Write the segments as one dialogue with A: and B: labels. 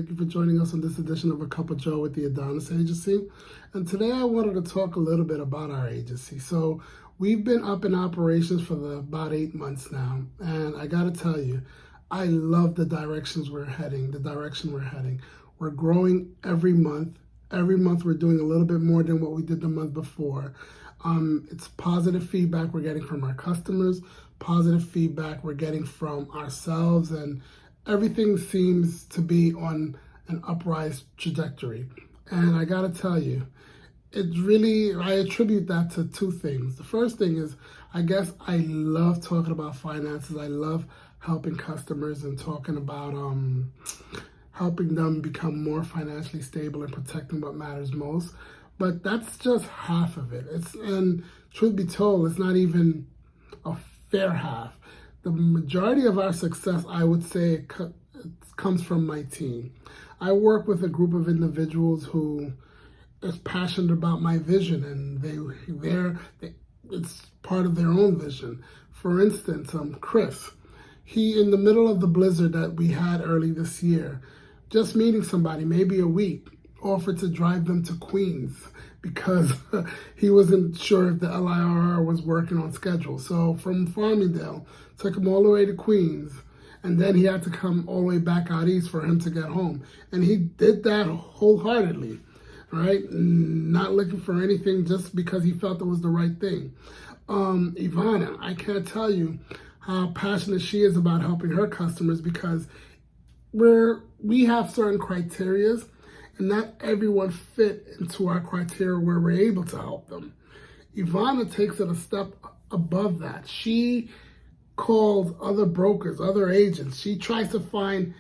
A: Thank you for joining us on this edition of A Cup of Joe with the Adonis Agency. And today I wanted to talk a little bit about our agency. So we've been up in operations for about 8 months now. And I got to tell you, I love the direction we're heading. We're growing every month. Every month we're doing a little bit more than what we did the month before. It's positive feedback we're getting from our customers, positive feedback we're getting from ourselves, and everything seems to be on an uprise trajectory. And I gotta tell you, I attribute that to two things. The first thing is, I guess I love talking about finances. I love helping customers and talking about helping them become more financially stable and protecting what matters most. But that's just half of it. And truth be told, it's not even a fair half. The majority of our success, I would say, it comes from my team. I work with a group of individuals who is passionate about my vision, and it's part of their own vision. For instance, Chris, he, in the middle of the blizzard that we had early this year, just meeting somebody, maybe a week, offered to drive them to Queens because he wasn't sure if the LIRR was working on schedule. So from Farmingdale, took him all the way to Queens, and then he had to come all the way back out east for him to get home. And he did that wholeheartedly, right? Not looking for anything, just because he felt it was the right thing. Ivana, I can't tell you how passionate she is about helping her customers, because we have certain criterias, and not everyone fit into our criteria where we're able to help them. Ivana takes it a step above that. She calls other brokers, other agents. She tries to find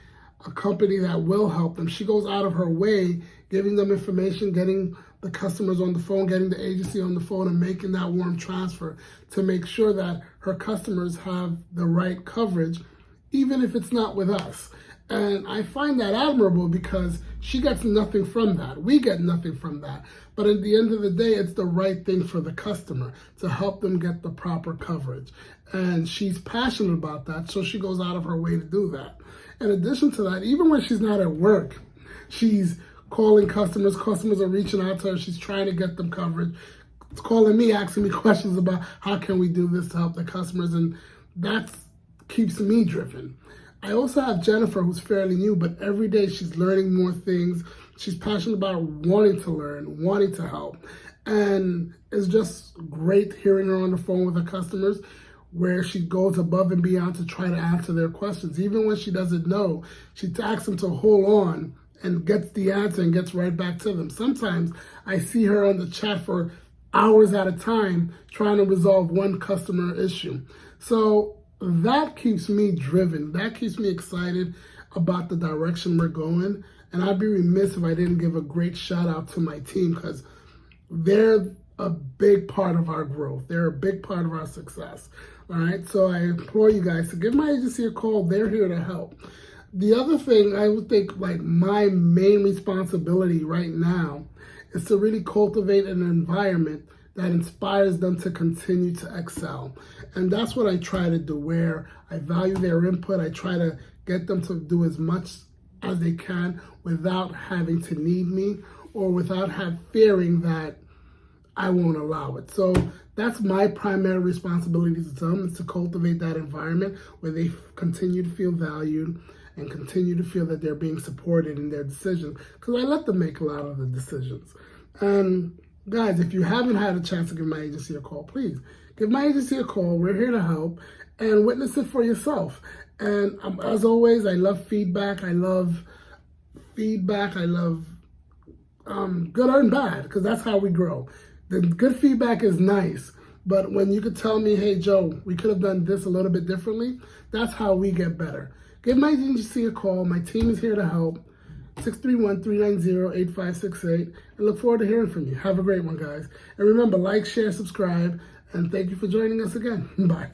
A: a company that will help them. She goes out of her way, giving them information, getting the customers on the phone, getting the agency on the phone, and making that warm transfer to make sure that her customers have the right coverage, even if it's not with us. And I find that admirable, because she gets nothing from that. We get nothing from that. But at the end of the day, it's the right thing for the customer to help them get the proper coverage. And she's passionate about that, so she goes out of her way to do that. In addition to that, even when she's not at work, she's calling customers. Customers are reaching out to her. She's trying to get them coverage. It's calling me, asking me questions about how can we do this to help the customers. And that keeps me driven. I also have Jennifer, who's fairly new, but every day she's learning more things. She's passionate about wanting to learn, wanting to help. And it's just great hearing her on the phone with her customers, where she goes above and beyond to try to answer their questions. Even when she doesn't know, she asks them to hold on and gets the answer and gets right back to them. Sometimes I see her on the chat for hours at a time trying to resolve one customer issue. So that keeps me driven. That keeps me excited about the direction we're going. And I'd be remiss if I didn't give a great shout out to my team, because they're a big part of our growth. They're a big part of our success. All right. So I implore you guys to give my agency a call. They're here to help. The other thing I would think, like, my main responsibility right now is to really cultivate an environment that inspires them to continue to excel. And that's what I try to do, where I value their input. I try to get them to do as much as they can without having to need me, or without fearing that I won't allow it. So that's my primary responsibility to them, is to cultivate that environment where they continue to feel valued and continue to feel that they're being supported in their decisions, because I let them make a lot of the decisions. And guys, if you haven't had a chance to give my agency a call, please give my agency a call. We're here to help, and witness it for yourself. And as always, I love feedback. I love good and bad, because that's how we grow. The good feedback is nice, but when you could tell me, hey, Joe, we could have done this a little bit differently, that's how we get better. Give my agency a call. My team is here to help. 631-390-8568. And look forward to hearing from you. Have a great one, guys. And remember, like, share, subscribe, and thank you for joining us again. Bye.